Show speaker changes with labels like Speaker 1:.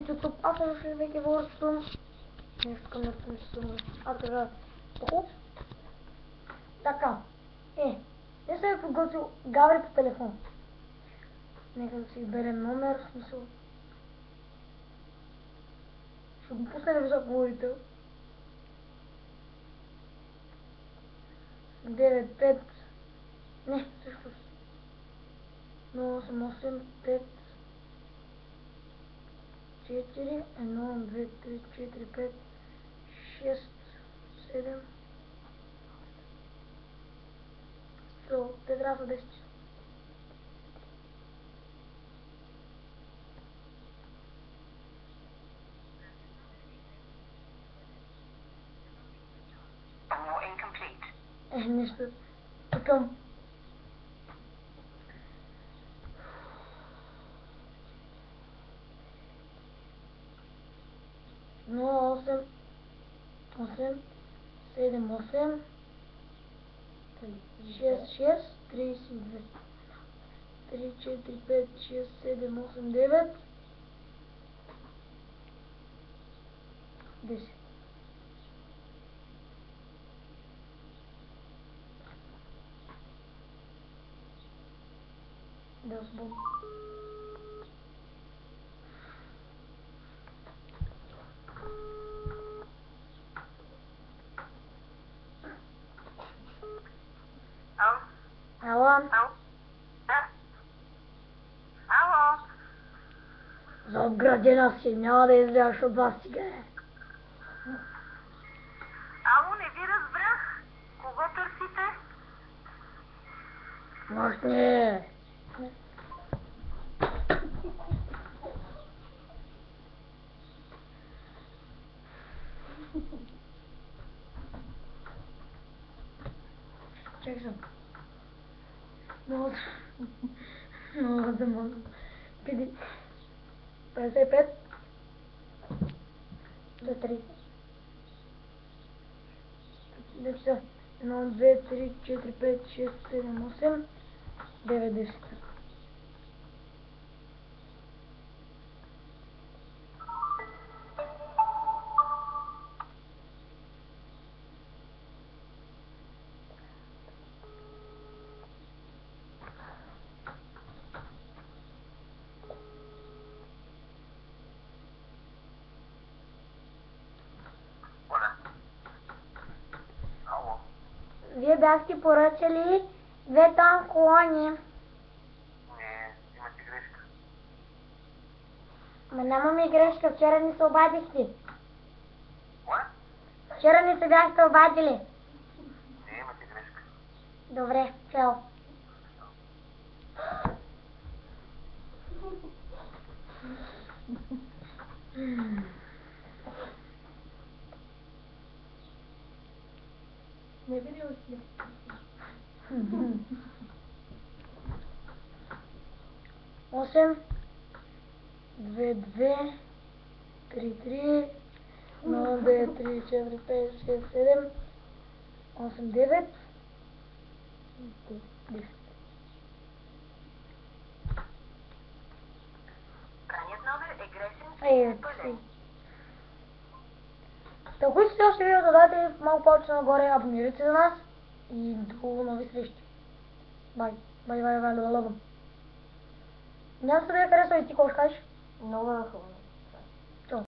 Speaker 1: YouTube aflevering wordt doen. Нещо към написано. Кажа. Тако? Така. Не съм ви подготвил Гаври по телефон. Нека да си изберем номер, в смисъл. Ще го пусна ли за говорител? 9-5. Не, всъщност. 0-8-8-5 4, 1, 2, 3, 4, 5, 6, 7. Те трябва да 10. Нищо. Такъм. Но 8, 8, 7, 8, 6, 6, 32, 3, 4, 5, 6, 7, 8, 9, 10. Да сбом. Ало?
Speaker 2: Ало?
Speaker 1: За обградена си, няма да излязаш от вас сега.
Speaker 2: Ало, не ви разбрах. Кого търсите?
Speaker 1: Мощни. Чакай съм. Много да мога. 55. 130. 1, 2, 3, 4, 5, 6, 7, 8, 9, 10. Вие бяхте поръчали 2 тон колони.
Speaker 2: Не, имате грешка.
Speaker 1: Ма нямаме грешка, вчера ни се обадихте.
Speaker 2: Кое?
Speaker 1: Вчера ни се бяхте обадили.
Speaker 2: Не, имате грешка.
Speaker 1: Добре, чао. Не види още. 8, 2, 2, 3, 3, 0, 2, 3, 4, 5, 6, 7, 8, 9, 10.
Speaker 2: Крайният номер е грешен.
Speaker 1: Пълен. Ако искате още видео да дадете малко повече нагоре, абонирайте за нас и до нови срещи. Бай. Бай, бай, бай, лъбъм. Няма се да я харесва и ти какво ще кажеш?
Speaker 3: Много е хубаво.